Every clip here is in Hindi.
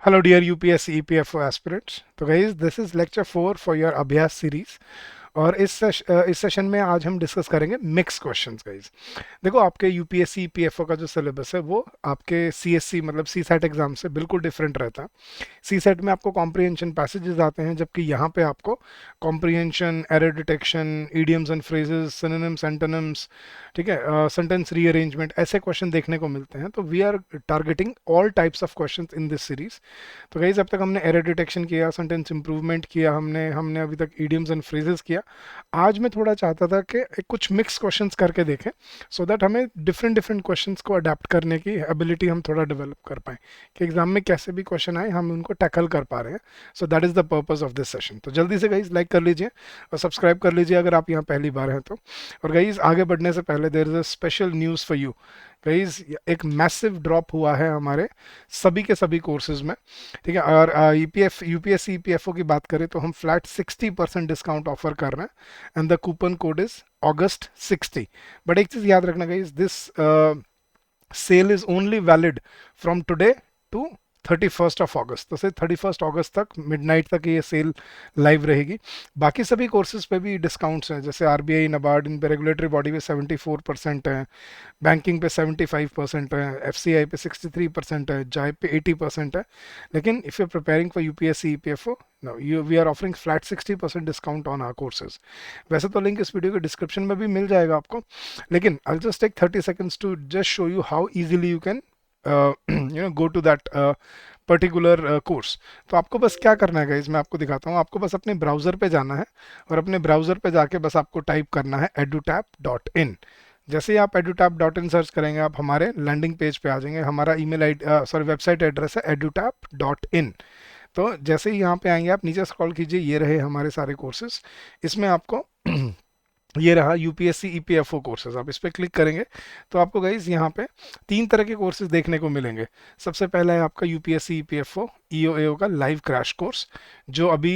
Hello dear UPSC EPFO aspirants. तो guys, this is lecture 4 for your अभ्यास सीरीज। और इस सेशन में आज हम डिस्कस करेंगे मिक्स क्वेश्चंस गाइस। देखो, आपके यूपीएससी ईपीएफओ का जो सिलेबस है वो आपके सीएससी मतलब सी सेट एग्जाम से बिल्कुल डिफरेंट रहता है। सी सेट में आपको कॉम्प्रिहेंशन पैसेजेस आते हैं, जबकि यहाँ पे आपको comprehension, error detection, idioms and phrases, synonyms, antonyms, ठीक है, सेंटेंस रीअरेंजमेंट, ऐसे क्वेश्चन देखने को मिलते हैं। तो we are targeting all types of questions in this series. तो गाइज, अब तक हमने एरर डिटेक्शन किया, सेंटेंस इंप्रूवमेंट किया, हमने हमने अभी तक इडियम्स एंड फ्रेजेस किया। आज मैं थोड़ा चाहता था कि कुछ मिक्स क्वेश्चंस करके देखें, सो दैट हमें डिफरेंट डिफरेंट क्वेश्चंस को अडेप्ट करने की एबिलिटी हम थोड़ा डेवलप कर पाएँ, कि एग्जाम में कैसे भी क्वेश्चन आए हम उनको टैकल कर पा रहे हैं। So that is the purpose of this session. तो जल्दी से गाइज लाइक कर लीजिए और सब्सक्राइब कर लीजिए अगर आप यहाँ पहली बार हैं तो। और गाइज, आगे बढ़ने से पहले there is a special news for you guys. एक मैसिव ड्रॉप हुआ है हमारे सभी के सभी कोर्सेज में, ठीक है। और यूपीएससी ईपीएफओ की बात करें तो हम फ्लैट 60% डिस्काउंट ऑफर कर रहे हैं, and the coupon code is August 60। But एक चीज याद रखना guys, this sale is only valid from today to 31 August. तो से 31 अगस्त तक मिडनाइट तक ये सेल लाइव रहेगी। बाकी सभी कोर्सेज पे भी डिस्काउंट्स हैं, जैसे आरबीआई, नबार्ड, इन पे रेगुलेटरी बॉडी पे 74% है, बैंकिंग पे 75% है, एफसीआई पे 63% है, जाय पे 80% है। लेकिन if you preparing for UPSC EPFO, no you we are offering flat 60% discount on our courses. वैसे तो लिंक इस वीडियो के डिस्क्रिप्शन में भी मिल जाएगा आपको, लेकिन I just take 30 seconds to just show you how easily you can go to that particular course. तो आपको बस क्या करना है गाइज, मैं आपको दिखाता हूँ। आपको बस अपने ब्राउज़र पे जाना है, और अपने ब्राउज़र पे जाके बस आपको टाइप करना है edutap.in। जैसे ही आप edutap.in सर्च करेंगे, आप हमारे लैंडिंग पेज पे आ जाएंगे। हमारा ईमेल आई सॉरी वेबसाइट एड्रेस है edutap.in। तो जैसे ही यहाँ पे आएंगे, आप नीचे स्क्रॉल कीजिए, ये रहे हमारे सारे कोर्सेज। इसमें आपको ये रहा यूपीएससी ईपीएफओ कोर्सेज। आप इस पर क्लिक करेंगे तो आपको गाइज यहाँ पे तीन तरह के कोर्सेज देखने को मिलेंगे। सबसे पहला है आपका यूपीएससी ईपीएफओ ईओएओ का लाइव क्रैश कोर्स, जो अभी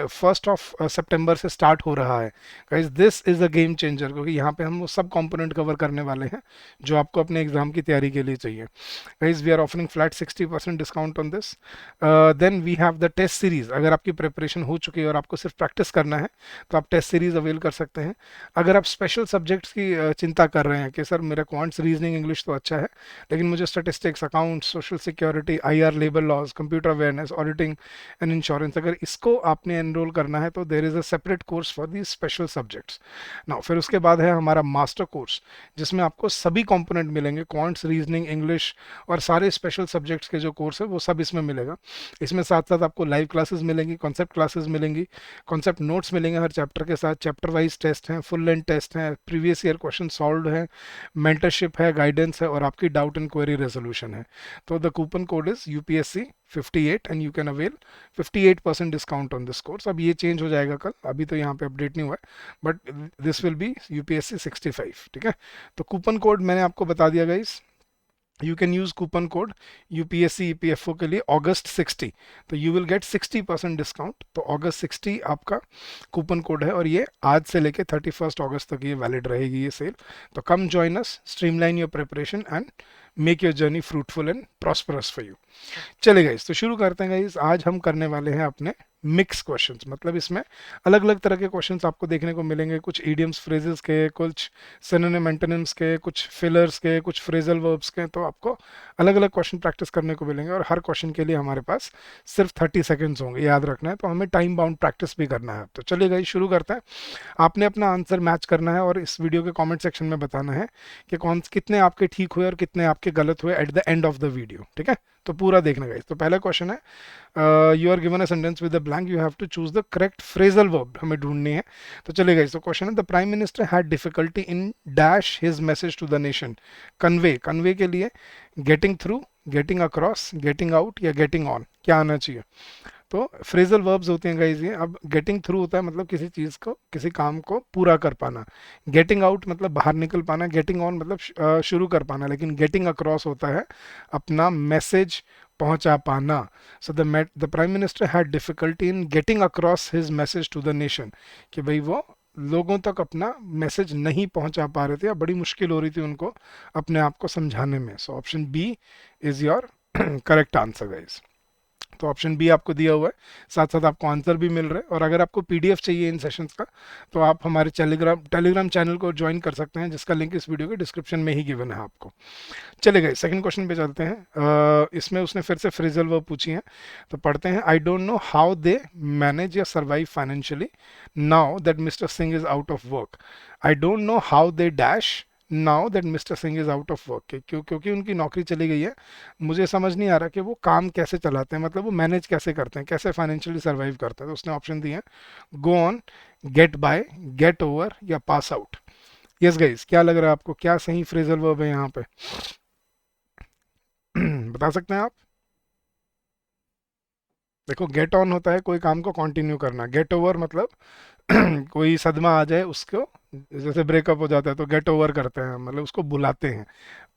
1 सितंबर से स्टार्ट हो रहा है। Guys, this is a game changer, क्योंकि यहाँ पे हम वो सब कंपोनेंट कवर करने वाले हैं जो आपको अपने एग्जाम की तैयारी के लिए चाहिए। Guys, we are offering flat 60% discount on this. Then we have the test series. अगर आपकी प्रिपरेशन हो चुकी है और आपको सिर्फ प्रैक्टिस करना है, तो आप टेस्ट सीरीज अवेल कर सकते हैं। अगर आप स्पेशल सब्जेक्ट्स की चिंता कर रहे हैं कि सर मेरा क्वांट्स, रीजनिंग, इंग्लिश तो अच्छा है, लेकिन मुझे statistics, accounts, social security, IR, labour laws, computer awareness, auditing and insurance, अगर इसको आपने एनरोल करना है तो there is a separate course for the special subjects. Now फिर उसके बाद है हमारा मास्टर कोर्स, जिसमें आपको सभी कंपोनेंट मिलेंगे, क्वांट्स, रीजनिंग, इंग्लिश और सारे स्पेशल सब्जेक्ट्स के जो कोर्स है वो सब इसमें मिलेगा। इसमें साथ साथ आपको लाइव क्लासेस मिलेंगी, कॉन्सेप्ट क्लासेस मिलेंगी, कॉन्सेप्ट नोट्स मिलेंगे हर चैप्टर के साथ, चैप्टर वाइज टेस्ट हैं, फुल लेंथ टेस्ट हैं, प्रीवियस ईयर क्वेश्चन सॉल्व है, मेंटरशिप है, गाइडेंस है, और आपकी डाउट एंड क्वेरी रेजोल्यूशन है। तो the coupon code is UPSC 58 and you can avail 58% discount on this course. अब ये चेंज हो जाएगा कल, अभी तो यहाँ पे अपडेट नहीं हुआ है, but this will be UPSC 65, ठीक है। तो कूपन कोड मैंने आपको बता दिया guys, you can use coupon code UPSC EPFO के लिए August 60। तो यू विल गेट 60% डिस्काउंट। तो August 60 आपका कूपन कोड है, और ये आज से लेके 31 अगस्त तक ये वैलिड रहेगी ये सेल। तो कम join us, streamline your preparation and make your journey fruitful and prosperous for you. चले गाइस, तो शुरू करते हैं गाइस। आज हम करने वाले हैं अपने मिक्स क्वेश्चंस, मतलब इसमें अलग अलग तरह के क्वेश्चंस आपको देखने को मिलेंगे। कुछ इडियम्स, फ्रेजेस के, कुछ सिनोनिम, एंटोनिम्स के, कुछ फिलर्स के, कुछ फ्रेजल वर्ब्स के। तो आपको अलग अलग क्वेश्चन प्रैक्टिस करने को मिलेंगे, और हर क्वेश्चन के लिए हमारे पास सिर्फ 30 सेकेंड्स होंगे, याद रखना है। तो हमें टाइम बाउंड प्रैक्टिस भी करना है। तो चलिए गाइस, शुरू करते हैं। आपने अपना आंसर मैच करना है, और इस वीडियो के कॉमेंट सेक्शन में बताना है कि कितने आपके ठीक हुए और कितने आपके गलत हुए at the end of the video, ठीक है। तो पूरा देखना गाइस। तो पहला क्वेश्चन है, you are given a sentence with a blank, you have to choose the correct phrasal verb, हमें ढूंढनी है। तो चलिए गाइस, तो क्वेश्चन है, the prime minister had difficulty in dash his message to the nation. Convey, convey के लिए getting through, getting across, getting out या गेटिंग ऑन, क्या आना चाहिए। तो फ्रेजल वर्ब्स होते हैं गाइस ये। अब गेटिंग थ्रू होता है मतलब किसी चीज़ को, किसी काम को पूरा कर पाना। गेटिंग आउट मतलब बाहर निकल पाना। गेटिंग ऑन मतलब शुरू कर पाना। लेकिन गेटिंग अक्रॉस होता है अपना मैसेज पहुंचा पाना। So the prime minister had difficulty in getting across his message to the nation, कि भाई वो लोगों तक अपना मैसेज नहीं पहुंचा पा रहे थे, या बड़ी मुश्किल हो रही थी उनको अपने आप को समझाने में। So option B is your correct answer guys. तो ऑप्शन बी आपको दिया हुआ है, साथ साथ आपको आंसर भी मिल रहा है। और अगर आपको पीडीएफ चाहिए इन सेशंस का, तो आप हमारे टेलीग्राम चैनल को ज्वाइन कर सकते हैं, जिसका लिंक इस वीडियो के डिस्क्रिप्शन में ही गिवन है आपको। चले गए सेकंड क्वेश्चन पे चलते हैं। इसमें उसने फिर से फ्रेजल वर्ब पूछी है, तो पढ़ते हैं। I don't know how they manage या survive financially now that mister Singh is out of work. I don't know how they dash now that mister Singh is out of work. क्योंकि उनकी नौकरी चली गई है, मुझे समझ नहीं आ रहा कि वो काम कैसे चलाते हैं, मतलब वो मैनेज कैसे करते हैं, कैसे फाइनेंशियली सर्वाइव करते हैं। तो उसने ऑप्शन दिए हैं, go on, get by, get over या पास आउट। यस गाइस, क्या लग रहा है आपको, क्या सही फ्रेजल वर्ब है यहाँ पे? बता सकते हैं आप? देखो, गेट ऑन होता है कोई काम को कंटिन्यू करना, गेट ओवर मतलब कोई सदमा आ जाए उसको, जैसे ब्रेकअप हो जाता है तो गेट ओवर करते हैं, मतलब उसको बुलाते हैं।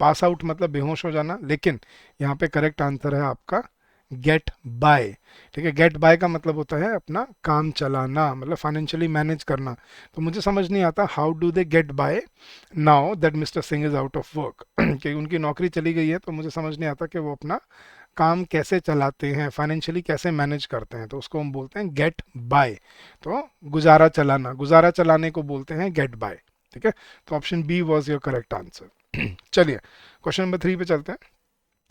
पास आउट मतलब बेहोश हो जाना, लेकिन यहाँ पे करेक्ट आंसर है आपका गेट बाय। ठीक है, गेट बाय का मतलब होता है अपना काम चलाना, मतलब फाइनेंशियली मैनेज करना। तो मुझे समझ नहीं आता how do they get by now that mister Singh is out of work, कि उनकी नौकरी चली गई है, तो मुझे समझ नहीं आता कि वो अपना काम कैसे चलाते हैं, फाइनेंशियली कैसे मैनेज करते हैं। तो उसको हम बोलते हैं गेट बाय। तो गुजारा चलाना, गुजारा चलाने को बोलते हैं गेट बाय। ठीक है, तो option B was your correct answer. चलिए क्वेश्चन नंबर 3 पे चलते हैं।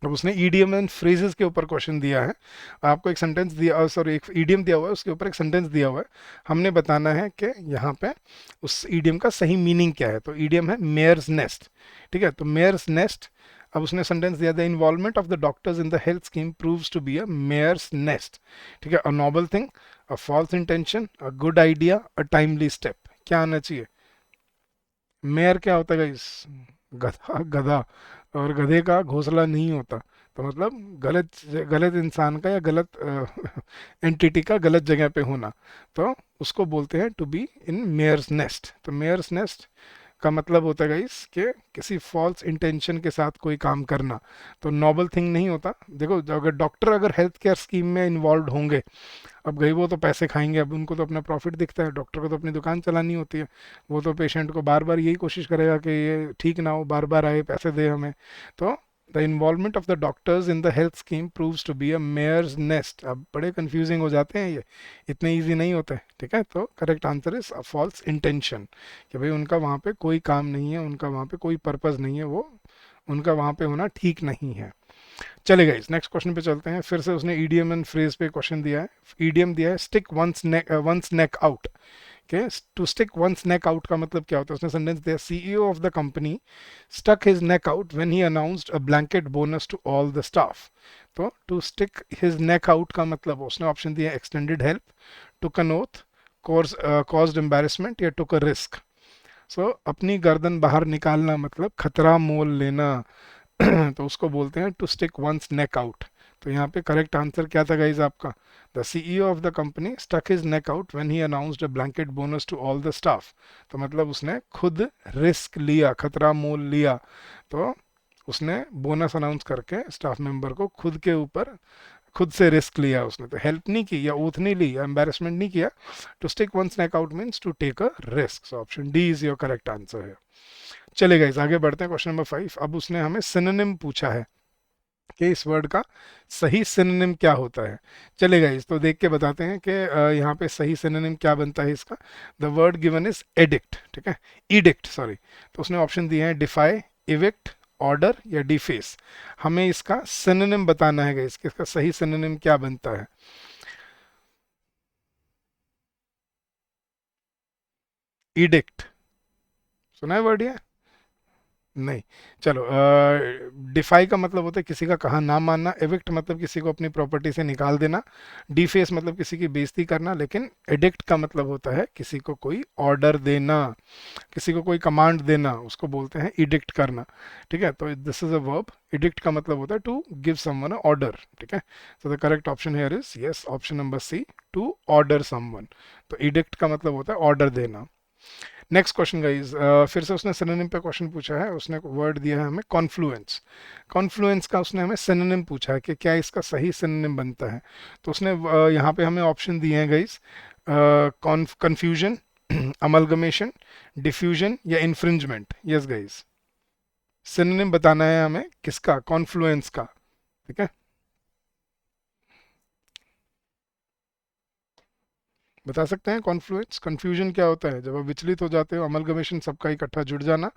अब उसने ईडीएम एंड फ्रेजेस के ऊपर क्वेश्चन दिया है। आपको एक सेंटेंस दिया, सॉरी एक ईडीएम दिया हुआ है, उसके ऊपर एक सेंटेंस दिया हुआ है। हमने बताना है कि यहाँ पे उस ईडीएम का सही मीनिंग क्या है। तो ईडीएम है मेयर्स नेस्ट। ठीक है, तो मेयर्स नेस्ट। अब उसने सेंटेंस दिया, the involvement of the doctors in the health scheme proves to be a mare's nest. ठीक है, a noble thing, a false intention, a good idea, a timely step. क्या आना चाहिए? मेयर क्या होता है इस? गधा, गधा। और गधे का घोंसला नहीं होता। तो मतलब गलत गलत इंसान का या गलत एंटिटी का गलत जगह पे होना, तो उसको बोलते हैं to be in mare's nest. तो मेयर्स नेस्ट का मतलब होता है गाइस कि किसी फॉल्स इंटेंशन के साथ कोई काम करना, तो नॉबल थिंग नहीं होता। देखो, अगर डॉक्टर अगर हेल्थ केयर स्कीम में इन्वॉल्व होंगे, अब गई वो तो पैसे खाएंगे, अब उनको तो अपना प्रॉफिट दिखता है, डॉक्टर को तो अपनी दुकान चलानी होती है। वो तो पेशेंट को बार बार यही कोशिश करेगा कि ये ठीक ना हो, बार बार आए, पैसे दे हमें। तो the involvement of the doctors in the health scheme proves to be a mare's nest. अब बड़े कंफ्यूजिंग हो जाते हैं ये, इतने ईजी नहीं होते। ठीक है, तो correct answer is a false intention, कि भाई उनका वहाँ पे कोई काम नहीं है, उनका वहाँ पे कोई पर्पज़ नहीं है, वो उनका वहाँ पे होना ठीक नहीं है। चलेगा, इस नेक्स्ट क्वेश्चन पे चलते हैं। फिर से उसने ईडीएम एंड फ्रेज पे क्वेश्चन दिया है। ईडीएम दिया है, स्टिक वंस नेक आउट। के to stick one's neck out का मतलब क्या होता है? उसने सेंटेंस दिया, CEO of the company stuck his neck out when he announced a blanket bonus to all the staff. तो to stick his neck out का मतलब उसने ऑप्शन दिया, extended help, took an oath, caused embarrassment या टुक अ रिस्क। सो अपनी गर्दन बाहर निकालना मतलब खतरा मोल लेना। तो उसको बोलते हैं to stick one's neck out. तो यहाँ पे करेक्ट आंसर क्या था गाइज आपका? The CEO of the company stuck his neck out when he announced a blanket bonus to all the staff. तो मतलब उसने खुद रिस्क लिया, खतरा मोल लिया। तो उसने बोनस अनाउंस करके स्टाफ मेंबर को खुद के ऊपर, खुद से रिस्क लिया उसने। तो हेल्प नहीं की या ओथ नहीं ली या एम्बेरसमेंट नहीं किया। To stick one's neck out means to take a risk. So option D is your correct answer है। चलेगा, इस आगे बढ़ते हैं। Question number 5। अब उसने हमें सिनोनिम पूछा है कि इस वर्ड का सही सिनोनिम क्या होता है। चलेगा, इस तो देख के बताते हैं कि यहाँ पे सही सिनोनिम क्या बनता है इसका। The word given is addict. ठीक है, ईडिक्ट सॉरी। तो उसने ऑप्शन दिए हैं, डिफाई, इविक्ट, ऑर्डर या डिफेस। हमें इसका सिनोनिम बताना है, इसका सही सिनोनिम क्या बनता है? ईडिक्ट सुना है वर्ड ये? नहीं। चलो, डिफाई का मतलब होता है किसी का कहा ना मानना, एविक्ट मतलब किसी को अपनी प्रॉपर्टी से निकाल देना, डिफेस मतलब किसी की बेइज्जती करना, लेकिन एडिक्ट का मतलब होता है किसी को कोई ऑर्डर देना, किसी को कोई कमांड देना, उसको बोलते हैं इडिक्ट करना। ठीक है, तो this is a verb. Edict का मतलब होता है to give someone a order. ठीक है, तो द correct option here is yes, option number C, to order someone. तो इडिक्ट का मतलब होता है ऑर्डर देना। नेक्स्ट क्वेश्चन गाइज, फिर से उसने सिनोनिम पे क्वेश्चन पूछा है। उसने वर्ड दिया है हमें कॉन्फ्लुएंस। कॉन्फ्लुएंस का उसने हमें सिनोनिम पूछा है कि क्या इसका सही सिनोनिम बनता है। तो उसने यहाँ पे हमें ऑप्शन दिए हैं गाइज, कन्फ्यूजन, अमलगमेशन, डिफ्यूजन या इन्फ्रिंजमेंट। यस गाइज, सिनोनिम बताना है हमें किसका, कॉन्फ्लुएंस का। ठीक है, बता सकते हैं कॉन्फ्लुएंस, कन्फ्यूजन क्या होता है जब आप विचलित हो जाते हो, अमलगमेशन सबका इकट्ठा जुड़ जाना,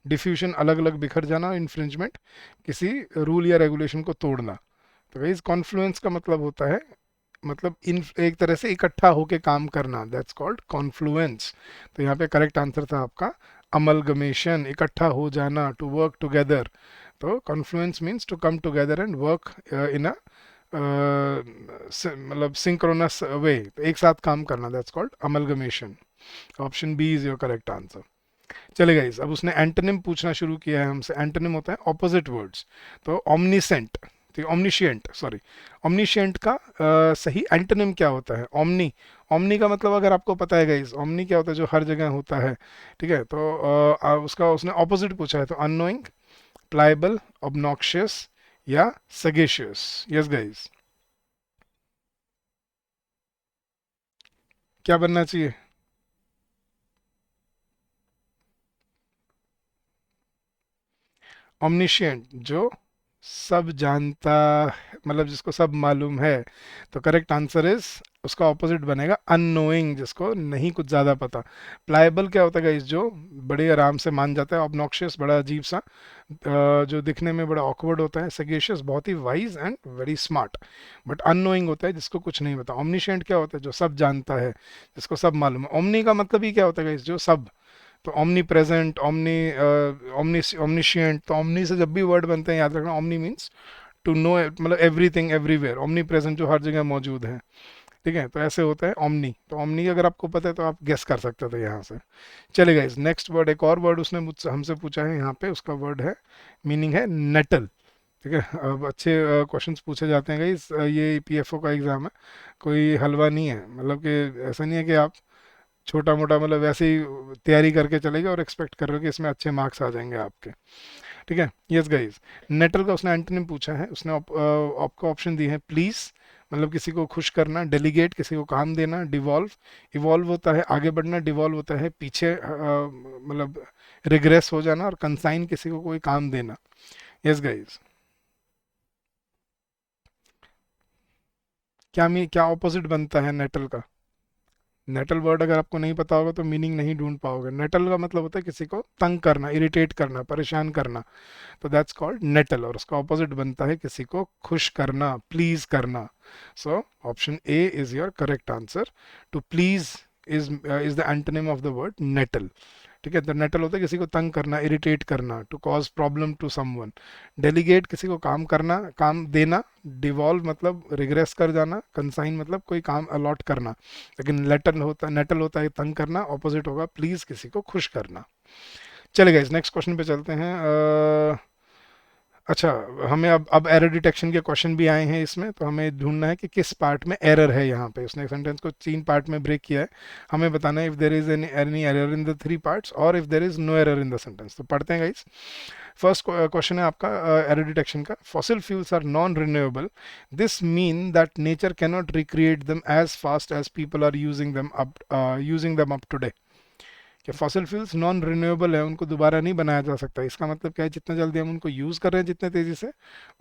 डिफ्यूजन अलग अलग बिखर जाना, इन्फ्रिंजमेंट किसी रूल या रेगुलेशन को तोड़ना। तो गाइस कॉन्फ्लुएंस का मतलब होता है, मतलब इन एक तरह से इकट्ठा होके काम करना, दैट्स कॉल्ड कॉन्फ्लुएंस। तो यहाँ पे करेक्ट आंसर था आपका अमलगमेशन, इकट्ठा हो जाना, टू वर्क टुगेदर। तो confluence means to come together and work in a मतलब सिंक्रोनस वे, तो एक साथ काम करना, that's called amalgamation. Option B is your correct answer. चलेगा इस, अब उसने एंटोनिम पूछना शुरू किया है हमसे। एंटोनिम होता है ऑपोजिट वर्ड्स। तो ऑमनीसेंट, तो ऑमनिशियंट, सॉरी, ऑमनिशियंट का सही एंटोनिम क्या होता है? ओमनी। ओमनी का मतलब अगर आपको पता है गाइस, ओमनी क्या होता है? जो हर जगह होता है। ठीक है, तो उसका उसने ऑपोजिट पूछा है, तो अननोइंग, प्लाइबल, ऑब्नॉक्शियस या सगेशियस। यस गाइस, क्या बनना चाहिए? omniscient, जो सब जानता मतलब जिसको सब मालूम है। तो करेक्ट आंसर इज, उसका ऑपोजिट बनेगा अननोइंग, जिसको नहीं कुछ ज़्यादा पता। प्लायबल क्या होता है गाइस? जो बड़े आराम से मान जाता है। ऑब्नॉक्शियस बड़ा अजीब सा, जो दिखने में बड़ा ऑकवर्ड होता है। सगेशियस बहुत ही wise and very smart. But unknowing होता है जिसको कुछ नहीं पता। omniscient क्या होता है? जो सब जानता है, जिसको सब मालूम है। ओमनी का मतलब ही क्या होता है गाइस? जो सब। तो omni present, omni omni omniscient, तो ओमनी से जब भी वर्ड बनते हैं याद रखना, ओमनी मीन्स टू नो, मतलब एवरीथिंग एवरीवेयर। ओमनी प्रेजेंट जो हर जगह मौजूद है। ठीक है, तो ऐसे होता है ओमनी। तो ओमनी अगर आपको पता है तो आप गेस कर सकते थे यहाँ से। चलेगा इस नेक्स्ट वर्ड, एक और वर्ड उसने मुझसे हमसे पूछा है यहाँ पे, उसका वर्ड है, मीनिंग है नेटल। ठीक है, अब अच्छे क्वेश्चंस पूछे जाते हैं गाइस, ये पीएफओ का एग्जाम है, कोई हलवा नहीं है। मतलब कि ऐसा नहीं है कि आप छोटा मोटा मतलब वैसे ही तैयारी करके चलेगा और एक्सपेक्ट कर रहे हो कि इसमें अच्छे मार्क्स आ जाएंगे आपके। ठीक है, यस गाइस, नेटल का उसने एंटोनिम पूछा है। उसने आपको ऑप्शन दिए हैं, प्लीज मतलब किसी को खुश करना, डेलीगेट किसी को काम देना, डिवॉल्व, इवॉल्व होता है आगे बढ़ना, डिवॉल्व होता है पीछे मतलब रिग्रेस हो जाना, और कंसाइन किसी को कोई काम देना। यस गाइस, क्या ऑपोजिट बनता है नेटल का? नेटल वर्ड अगर आपको नहीं पता होगा तो मीनिंग नहीं ढूंढ पाओगे। नेटल का मतलब होता है किसी को तंग करना, इरिटेट करना, परेशान करना। तो दैट्स कॉल्ड नेटल, और उसका ऑपोजिट बनता है किसी को खुश करना, प्लीज करना। So option A is your correct answer. To please is the antonym of the word nettle. ठीक है, तो नेटल होता है किसी को तंग करना, इरिटेट करना, to cause problem to someone. Delegate किसी को काम करना, काम देना। डिवॉल्व मतलब रिग्रेस कर जाना। कंसाइन मतलब कोई काम अलॉट करना। लेकिन नेटल होता है तंग करना, ऑपोजिट होगा प्लीज किसी को खुश करना। चलेगा, इस नेक्स्ट क्वेश्चन पे चलते हैं। अच्छा, हमें अब एरर डिटेक्शन के क्वेश्चन भी आए हैं इसमें, तो हमें ढूंढना है कि किस पार्ट में एरर है। यहाँ पे उसने सेंटेंस को 3 पार्ट में ब्रेक किया है। हमें बताना है if there is any error in the 3 parts और if there is no error in the sentence. तो पढ़ते हैं गाइस। फर्स्ट क्वेश्चन है आपका एरर डिटेक्शन का। Fossil fuels are non renewable, this mean that nature cannot recreate them as fast as people are using them up today. कि फॉसिल फ्यूल्स नॉन रिन्यूएबल है, उनको दोबारा नहीं बनाया जा सकता। इसका मतलब क्या है? जितना जल्दी हम उनको यूज़ कर रहे हैं जितने तेज़ी से,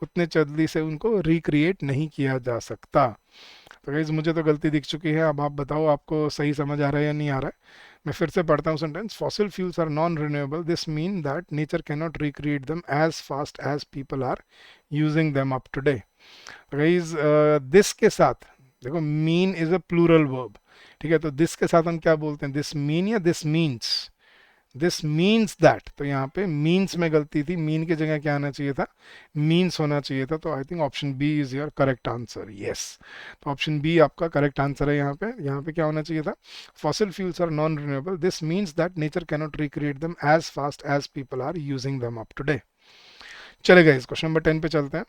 उतने जल्दी से उनको रिक्रिएट नहीं किया जा सकता। तो गाइस मुझे तो गलती दिख चुकी है, अब आप बताओ आपको सही समझ आ रहा है या नहीं आ रहा है। मैं फिर से पढ़ता हूँ sentence. Fossil fuels are non renewable, this mean that nature can not recreate them as fast as people are using them up today. तो गाइस दिस के साथ देखो, mean is a plural verb. ठीक है, तो दिस के साथ हम क्या बोलते हैं? दिस मीन या this means? This means that. तो यहाँ पे मीन्स में गलती थी, मीन की जगह क्या आना चाहिए था? मीन्स होना चाहिए था। तो I think option B is your correct answer. Yes, तो ऑप्शन बी आपका करेक्ट आंसर है। यहाँ पे क्या होना चाहिए था? Fossil fuels are non renewable, this means that nature cannot recreate them as fast as people are using them up today. चलेगा, इस क्वेश्चन नंबर 10 पे चलते हैं।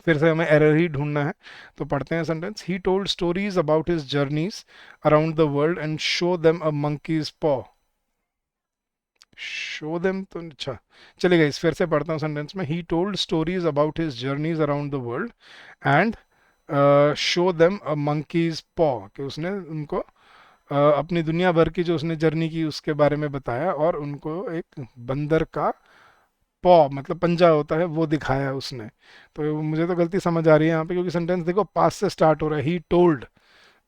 फिर से हमें एरर ही ढूंढना है। तो पढ़ते हैं sentence. He told stories about his journeys around the world and show them a monkeys पॉ। शो देम तो अच्छा, चलेगा, इस फिर से पढ़ता हूँ सेंटेंस में। He told stories about his journeys around the world and show them a monkeys पॉ, कि उसने उनको अपनी दुनिया भर की जो उसने जर्नी की उसके बारे में बताया, और उनको एक बंदर का पॉ मतलब पंजा होता है वो दिखाया उसने। तो मुझे तो गलती समझ आ रही है यहाँ पे, क्योंकि सेंटेंस देखो पास से स्टार्ट हो रहा है, ही टोल्ड।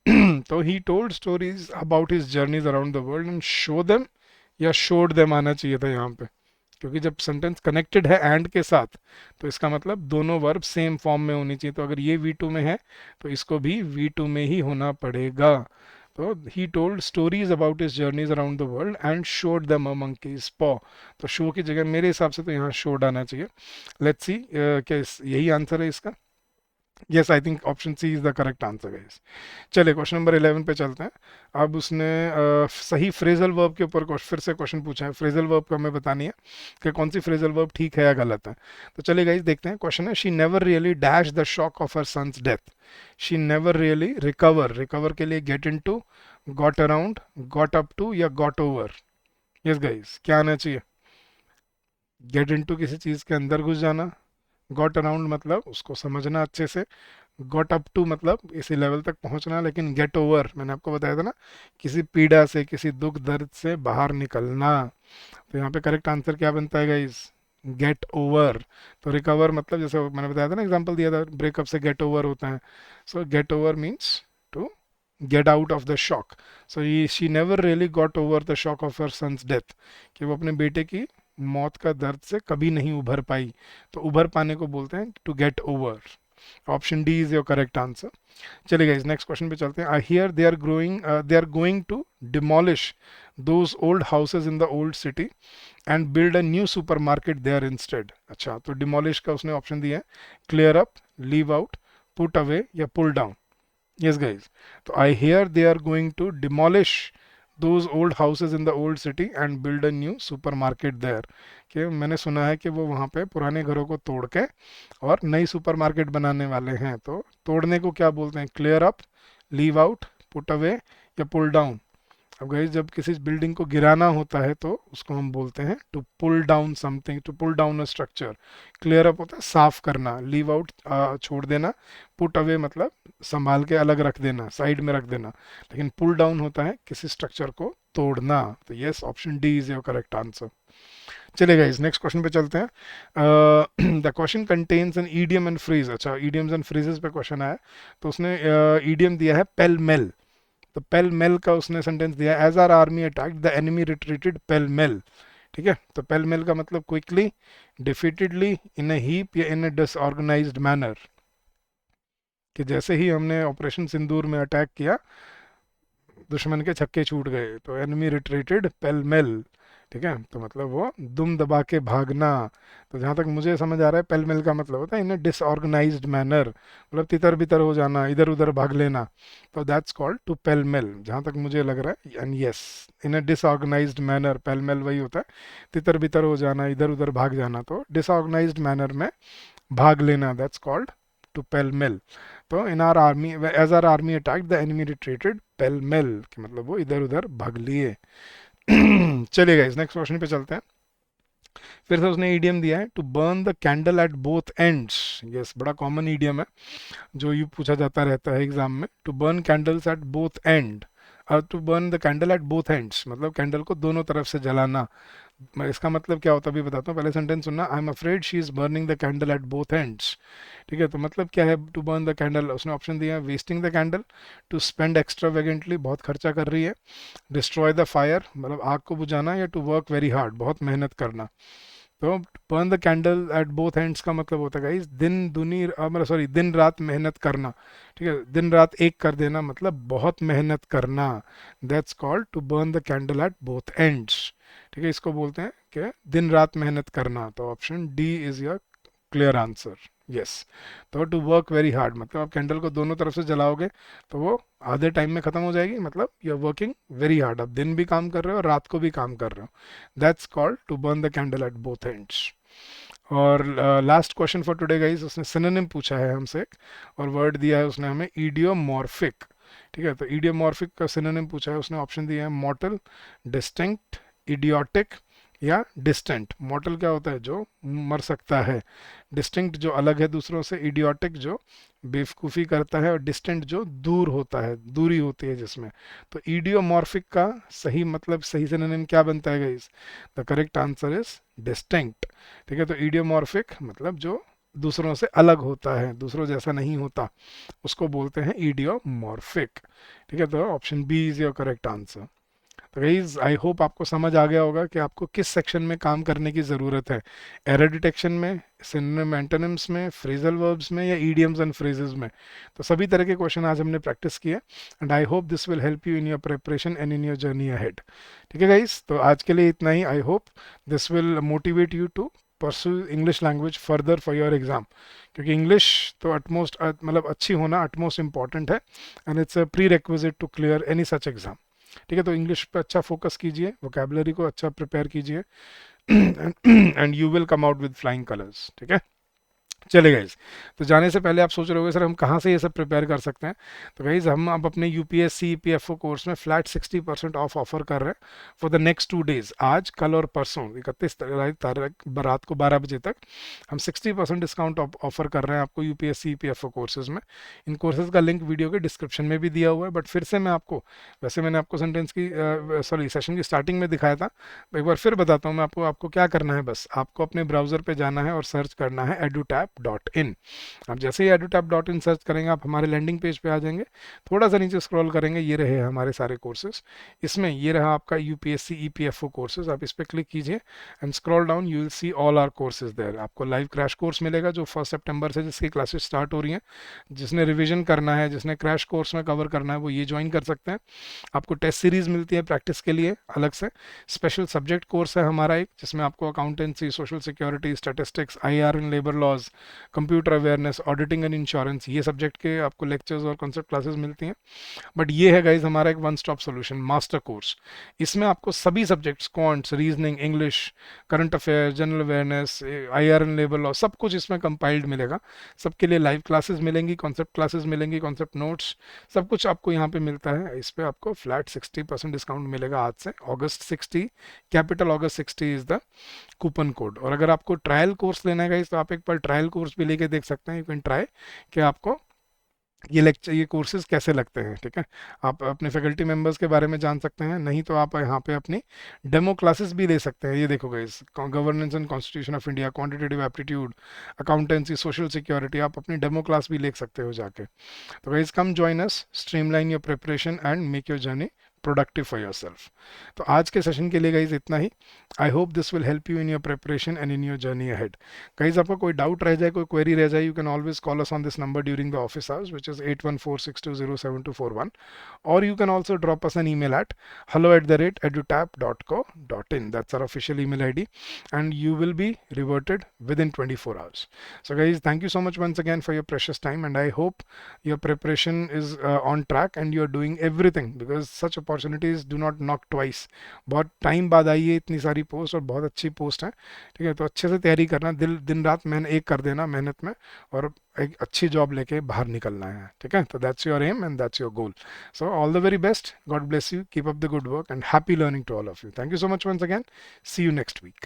तो he told stories about his journeys around the world and show them, या शोड देम आना चाहिए था यहाँ पे, क्योंकि जब सेंटेंस कनेक्टेड है एंड के साथ तो इसका मतलब दोनों वर्ब सेम फॉर्म में होनी चाहिए। तो अगर ये V2 में है तो इसको भी V2 में ही होना पड़ेगा। तो he told stories about his journeys around the world and showed them a monkeys पॉ। तो शो की जगह मेरे हिसाब से तो यहाँ शोड आना चाहिए। लेट्स सी क्या यही आंसर है इसका। Yes, I think option C is the correct answer guys. चलिए क्वेश्चन नंबर 11 पे चलते हैं। अब उसने सही फ्रेजल वर्ब के ऊपर फिर से क्वेश्चन पूछा है। फ्रेजल वर्ब को हमें बतानी है कि कौन सी फ्रेजल वर्ब ठीक है या गलत है। तो चलिए गाइस देखते हैं। क्वेश्चन है, she never really dash the shock of her son's death. She never really recover, recover के लिए get into, got around, got up to या गॉट ओवर। यस गाइस, क्या आना चाहिए? गेट इन टू किसी चीज़ के अंदर घुस जाना, गॉट अराउंड मतलब उसको समझना अच्छे से, गॉट अप टू मतलब इसी लेवल तक पहुंचना, लेकिन गेट ओवर मैंने आपको बताया था ना, किसी पीड़ा से, किसी दुख दर्द से बाहर निकलना। तो यहाँ पे करेक्ट आंसर क्या बनता है गाइस? Get over. तो रिकवर मतलब जैसे मैंने बताया था ना, एग्जांपल दिया था, ब्रेकअप से गेट ओवर होता है। So get over means to get out of the shock. So ये she never really got over the shock of her son's death, कि वो अपने बेटे की मौत का दर्द से कभी नहीं उभर पाई। तो उभर पाने को बोलते हैं to get over. Option D is your correct answer. चलिए गाइस नेक्स्ट क्वेश्चन पे चलते हैं। I hear they are going to demolish those old houses in the old city and build a new supermarket there instead. अच्छा, तो डिमोलिश का उसने ऑप्शन दिया है, clear up, leave out, put away या पुल डाउन। यस गाइस, तो I hear they are going to demolish those old houses in the old city and build a new supermarket there, कि मैंने सुना है कि वो वहाँ पे पुराने घरों को तोड़ के और नई सुपर मार्केट बनाने वाले हैं। तो तोड़ने को क्या बोलते हैं? Clear up, leave out, put away या पुल डाउन। अब गाइस जब किसी बिल्डिंग को गिराना होता है तो उसको हम बोलते हैं to pull down something, to pull down a structure. Clear up होता है साफ करना, लीव आउट छोड़ देना, पुट अवे मतलब संभाल के अलग रख देना, साइड में रख देना, लेकिन पुल डाउन होता है किसी स्ट्रक्चर को तोड़ना। तो yes, option D is your correct answer. चलिए गाइस नेक्स्ट क्वेश्चन पे चलते हैं। The question contains an idiom and phrase. अच्छा, ईडियम्स एंड फ्रेजेस पे क्वेश्चन आया। तो उसने ईडियम दिया है पेल मेल। तो पेल मेल का उसने सेंटेंस दिया है, as our army attacked the enemy retreated pell mell. ठीक है, तो पेल मेल का मतलब क्विकली, डिफीटेडली, इन अ हीप या इन अ डिसऑर्गेनाइज्ड मैनर, कि जैसे ही हमने ऑपरेशन सिंदूर में अटैक किया दुश्मन के छक्के छूट गए। तो एनिमी रिट्रीटेड पेल मेल। ठीक है, तो मतलब वो दुम दबा के भागना। तो जहाँ तक मुझे समझ आ रहा है पेल मेल का मतलब होता है इन डिसऑर्गेनाइज्ड मैनर, मतलब तितर बितर हो जाना, इधर उधर भाग लेना। तो that's called to pell mell, जहाँ तक मुझे लग रहा है। And yes, in a disorganised manner, pell mell वही होता है तितर बितर हो जाना, इधर उधर भाग जाना। तो डिसऑर्गेनाइज्ड मैनर में भाग लेना, that's called to pell mell. तो in our army, as our army attack the enemy retreated pell mell, कि मतलब वो इधर उधर भाग लिए। चलिए गाइस नेक्स्ट क्वेश्चन पे चलते हैं। फिर से उसने ईडियम दिया है, to burn the candle at both ends. Yes, बड़ा कॉमन ईडियम है जो यू पूछा जाता रहता है एग्जाम में। To burn candles at both end, to burn the candle at both ends मतलब कैंडल को दोनों तरफ से जलाना। इसका मतलब क्या होता है अभी बताता हूँ, पहले सेंटेंस सुनना। I am afraid she is burning the candle at both ends. ठीक है, तो मतलब क्या है टू बर्न द कैंडल? उसने ऑप्शन दिया है, wasting the candle, to spend extravagantly, बहुत खर्चा कर रही है, डिस्ट्रॉय द फायर मतलब आग को बुझाना, या टू वर्क वेरी हार्ड, बहुत मेहनत करना। तो burn the candle at both ends का मतलब होता है गाइस मतलब सॉरी दिन रात मेहनत करना। ठीक है, दिन रात एक कर देना मतलब बहुत मेहनत करना। That's called to burn the candle at both ends. ठीक है, इसको बोलते हैं कि दिन रात मेहनत करना। तो option D is your clear answer. Yes, तो टू वर्क वेरी हार्ड मतलब आप कैंडल को दोनों तरफ से जलाओगे तो वो आधे टाइम में खत्म हो जाएगी, मतलब you are working very hard, आप दिन भी काम कर रहे हो और रात को भी काम कर रहे हो। That's called to burn the candle at both ends. और last question for today guys, उसने सिनोनिम पूछा है हमसे एक, और वर्ड दिया है उसने हमें इडियोमॉर्फिक। ठीक है, तो इडियोमॉर्फिक का सिनोनिम पूछा है उसने, ऑप्शन दिया है मॉटल, डिस्टिंक्ट, इडियोटिक या डिस्टेंट। मॉटल क्या होता है? जो मर सकता है। डिस्टिंक्ट जो अलग है दूसरों से, इडियोटिक जो बेवकूफ़ी करता है, और डिस्टेंट जो दूर होता है, दूरी होती है जिसमें। तो इडियोमॉर्फिक का सही मतलब, सही सिनोनिम क्या बनता है guys? The correct answer is distinct. ठीक है, तो इडियोमॉर्फिक मतलब जो दूसरों से अलग होता है, दूसरों जैसा नहीं होता, उसको बोलते हैं इडियोमॉर्फिक। ठीक है, तो option B is your correct answer. तो गाइज आई होप आपको समझ आ गया होगा कि आपको किस सेक्शन में काम करने की ज़रूरत है, एरर डिटेक्शन में, सिनोनिम एंटोनिम्स में, फ्रेजल वर्ब्स में, या ईडियम्स एंड फ्रेजेस में। तो सभी तरह के क्वेश्चन आज हमने प्रैक्टिस किए and I hope this will help you in your preparation and in your journey ahead. ठीक है गाइज, तो आज के लिए इतना ही। I hope this will motivate you to pursue English language further for your exam, क्योंकि इंग्लिश तो अटमोस्ट मतलब अच्छी होना अटमोस्ट इंपॉर्टेंट है and it's a prerequisite to clear any such exam. ठीक है, तो इंग्लिश पे अच्छा फोकस कीजिए, वोकेबलरी को अच्छा प्रिपेयर कीजिए and you will come out with flying colours. ठीक है, चले गाइज। तो जाने से पहले आप सोच रहे होगे सर हम कहाँ से ये सब प्रिपेयर कर सकते हैं। तो गाइज हम अब अपने यूपीएससी ईपीएफओ कोर्स में फ्लैट 60% ऑफ ऑफर कर रहे हैं फॉर द नेक्स्ट 2 डेज, आज कल और परसों 31 तारीख रात को 12 बजे तक हम 60% डिस्काउंट ऑफर कर रहे हैं आपको यूपीएससी ईपीएफओ कोर्सेज में। इन कोर्सेज का लिंक वीडियो के डिस्क्रिप्शन में भी दिया हुआ है, बट फिर से मैं आपको, वैसे मैंने आपको सेंटेंस की सॉरी सेशन की स्टार्टिंग में दिखाया था, एक बार फिर बताता हूँ मैं आपको। आपको क्या करना है, बस आपको अपने ब्राउजर पे जाना है और सर्च करना है edutap.in। आप जैसे ही edutap.in सर्च करेंगे आप हमारे लैंडिंग पेज पे आ जाएंगे। थोड़ा सा नीचे स्क्रॉल करेंगे, ये रहे हमारे सारे कोर्सेज। इसमें ये रहा आपका यूपीएससी ईपीएफओ कोर्सेज, आप इस पर क्लिक कीजिए and scroll down, you will see all our courses there. आपको लाइव क्रैश कोर्स मिलेगा जो 1 सितंबर से जिसकी क्लासेस स्टार्ट हो रही हैं। जिसने रिविजन करना है, जिसने क्रैश कोर्स में कवर करना है, वो ये ज्वाइन कर सकते हैं। आपको टेस्ट सीरीज मिलती है प्रैक्टिस के लिए अलग से। स्पेशल सब्जेक्ट कोर्स है हमारा एक, जिसमें आपको accountancy, social security, statistics, IR and labour laws, computer awareness, auditing and insurance, ये सब्जेक्ट के आपको लेक्चर्स और कॉन्सेप्ट क्लासेस मिलती हैं। बट ये है गाइज हमारा एक one stop solution master course. इसमें आपको सभी subjects, quants, reasoning, English, current affair, general awareness, IR and labour law, सब कुछ इसमें कंपाइल्ड मिलेगा। सबके लिए लाइव क्लासेस मिलेंगी, कॉन्सेप्ट क्लासेस मिलेंगी, कॉन्सेप्ट नोट्स, सब कुछ आपको यहाँ पे मिलता है। इस पे आपको फ्लैट 60% डिस्काउंट मिलेगा आज से, August 60, capital August 60 is the coupon code. और अगर आपको ट्रायल कोर्स लेना है गाइस, तो आप एक बार ट्रायल कोर्स भी लेके देख सकते हैं, यू कैन ट्राई कि आपको ये लेक्चर, ये कोर्सेज कैसे लगते हैं। ठीक है, आप अपने फैकल्टी मेंबर्स के बारे में जान सकते हैं, नहीं तो आप यहाँ पे अपनी डेमो क्लासेस भी ले सकते हैं। ये देखो guys, governance and constitution of India, quantitative aptitude, accountancy, social security, आप अपनी डेमो क्लास भी ले सकते हो जाके। तो guys come join us, streamline your preparation and make your journey productive for yourself. तो आज के सेशन के लिए गाइज इतना ही। I hope this will help you in your preparation and in your journey ahead. Guys आपको कोई डाउट रह जाए, कोई क्वेरी रह जाए, you can always call us on this number during the office hours, which is 8146207241, or you can also drop us an email at hello@edutap.co.in. That's our official email ID and you will be reverted within 24 hours. So guys, thank you so much once again for your precious time and I hope your preparation is on track and you are doing everything, because such opportunities do not knock twice. बहुत टाइम बाद आई है इतनी सारी पोस्ट और बहुत अच्छी पोस्ट है। ठीक है, तो अच्छे से तैयारी करना, दिन रात एक कर देना मेहनत में, और एक अच्छी जॉब लेके बाहर निकलना है। ठीक है, तो that's your aim and that's your goal. So all the very best, God bless you, keep up the good work and happy learning to all of you. Thank you so much once again, see you next week.